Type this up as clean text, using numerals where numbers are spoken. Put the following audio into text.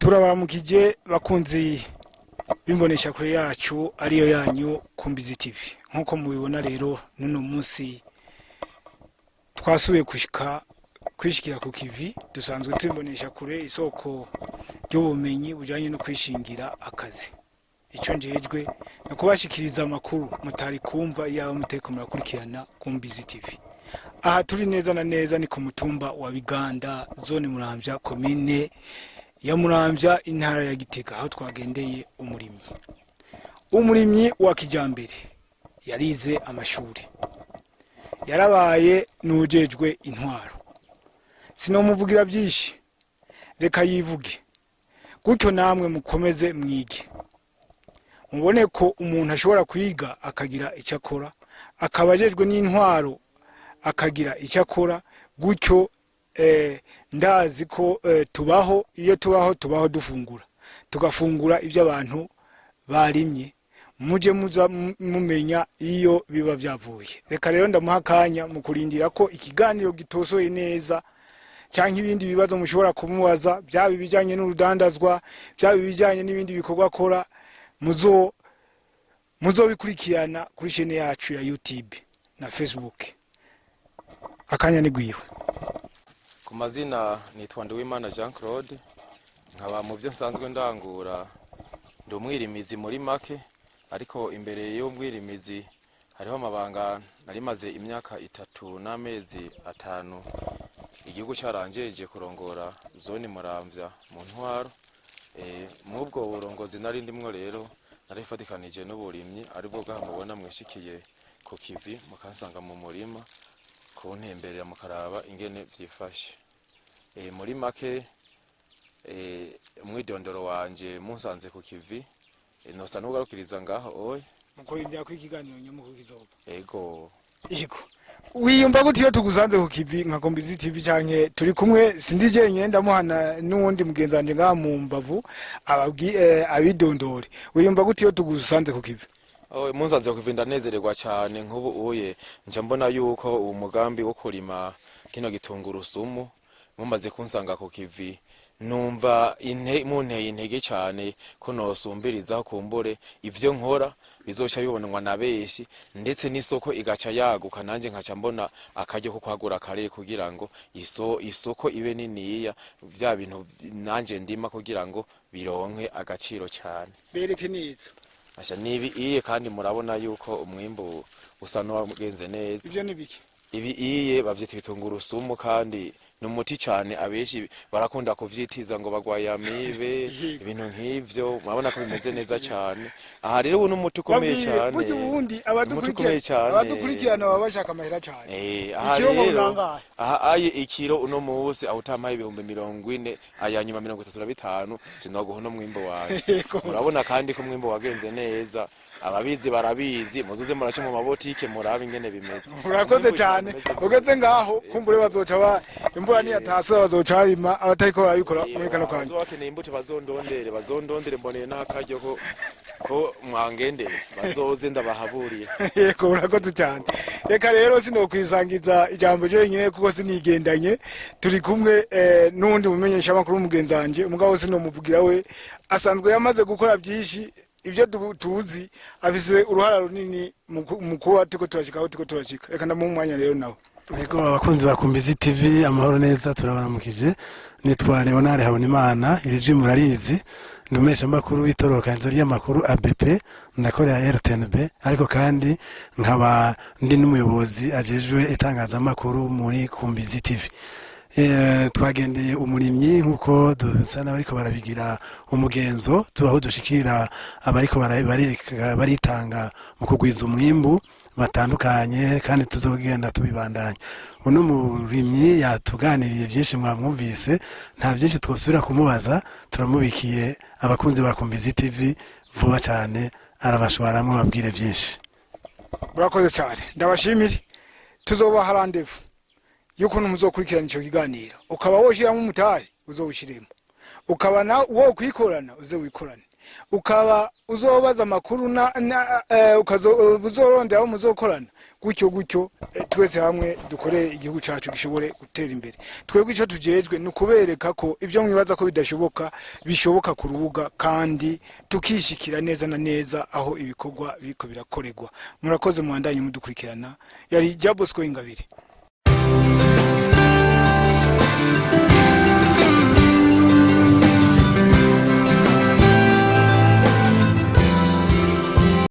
Turabaramukije bakunzi bimbonesha kure yacu ariyo yanyu Kumbizi TV. Nkuko mubibona rero nuno munsi twasubiye kwishikira ku kivi, dusanzwe tumbonesha kure isoko ry'ubumenyi bujanye no kwishingira akazi. Ico njejwe no kubashikiriza amakuru mutari kumva yaba muteko murakurikirana Kumbizi TV. Aha turi neza na neza ni ku mutumba wa Biganda, zone Muramvya, komine ya Muramvya, intara ya Gitega, aho twagendeye umurimyi wa kijambere yarize amashuri, yarabaye nujejwe intwaro. Sinomuvugira byinshi, reka yivuge gutyo namwe mukomeze mwige, mubone ko umuntu ashobora kwiga akagira icyo akora, akabajejwe n'intwaro akagira icyo akora. Gutyo ndazi ko tubaho dufungura, tugafungura ibyo abantu barimye, muje muza mumenya iyo biba byavuye. Reka rero ndamuha akanya mu kurindira ko ikiganiro gitosoye neza, cyangwa ibindi bibazo mushobora kumubaza, byaba bijanye n'urudandazwa, byaba bijanye n'ibindi bikorwa akora, muzo bikurikirana kuri chaîne yacu ya YouTube na Facebook. Akanya ni gwiwe. Ku mazina nitwa Nduwimana Jean Claude, nkaba mu byo nsanzwe ndangura ndi umwirimizi muri make, ariko imbere yo mwirimizi hariho amabanga narimaze imyaka 3 n'amezi 5 igihugu cyaranjeje kurongora zone Muramvya mu ntwaro. Mubwo burongozi nari ndimwo rero narifatikanije n'uburimyi, aribwo bwamubona mwishikiye ku kivi mukansanga mu murima kuntemberera mukaraba ingene vyifashe. Muri make umwidondoro wanje munsanze ku kivi, nosa nugarukiriza ngaho oya mukorindira ko ikiganiro nyamukuru kizoba. Ego wiyumva gutiyo tugusanze ku kivi nka Kumbizi TV, canke turi kumwe sindije nyenda muhana n'uwundi mugenzanje ngaha mu mbavu abidondore. Wiyumva gutiyo tugusanze ku kivi? Munsanze ku kivi ndanezererwa cyane. Nk'ubu uye nje mbona yuko uwo mugambi wo kurima kino gitungurusumu mumaze kunsanga ku kivi, numva munteye intege cyane ko nosumbirizaho kumbure ivyo nkora bizoca bibonwa na beshi, ndetse n'isoko igaca yaguka, nanje nkaca mbona akaryo ko kwagura kare kugira ngo isoko ibe niniya, bya bintu nanje ndima kugira ngo bironke agaciro cyane. Bereke neza asha nibi iye, kandi murabona yuko umwimbo usa n'uwagenze neza. Ivyo nibiki? Ibi iye bavyita ibitungurusumu, kandi numuti cyane abeshi barakunda kuvyitiza ngo bagwaye amibe ibintu nk'ivyo, murabona ko bimeze neza cyane. Aha rero ubu n'umuti ukomeye cyane. Buryo ubundi abadukurikirana baba bashaka amahera cyane. Aha rero aye ikiro uno munsi awutamaye 40 ayanyuma 35 sinoguha no mwimbo waje. Murabona kandi ko mwimbo wagenze neza, ababizi barabizi, muzuze murace mu mabotike murabe ingene bimeze. Murakoze cyane. Ugeze ngaho kumbure bazoca imvura ni yatasa, bazoca harima abatariko barabikora muri kano kanya. Bazokeneye imbuto bazondondere mboneye n'akaryo ko mwangendere bazoze ndabahaburiye. Yego urakoze cyane. Reka rero sinokwisangiza ijambo je nyine kuko sinigendanye, turi kumwe n'undi mumenyesha amakuru mugenzanje, umugabo sinomuvugira we asanzwe yamaze gukora byinshi ibyo tuzi, afise uruhara runini mu kuba tiko turashika. Reka ndamu umwanya rero nawe. Yego abakunzi ba Kumbizi TV, amahoro neza, turabaramukije. Nitwa Leonard Habonimana, irijwi murarizi, ndumesha makuru witorokanzo ry'amakuru ABP, ndakorera RTNB, ariko kandi nkaba ndi n'umuyobozi ajejwe itangazamakuru muri Kumbizi TV. Twagendeye umurimyi nkuko dusana bariko barabigira umugenzo, tubaho dushikira abariko baritanga mu kugwiza umwimbu batandukanye, kandi tuzogenda tubibandanya. Uno murimyi yatuganiriye byinshi mwamwumvise, nta byinshi twosubira kumubaza, turamubikiye abakunzi ba Kumbizi TV vuba cyane, arabashwaramwe babwire byinshi. Murakoze cyane, ndabashimire. Tuzobaha rendezvous yuko muzokurikirana ico kiganiro, ukaba woshiramo umutahe uzobushiremo, ukaba na wo kwikorana uze wikorane. ukaba uzobaza amakuru uzorondera aho muzokorana gutyo twese hamwe dukore igihugu cyacu gishobore gutera imbere. Twebwe icyo tujejwe ni ukubereka ko ibyo mwibaza ko bidashoboka bishoboka ku rubuga, kandi tukishikira neza na neza aho ibikorwa biriko birakorerwa. Murakoze, muhandanye mudukurikirana. Yari Jabosco Ingabire.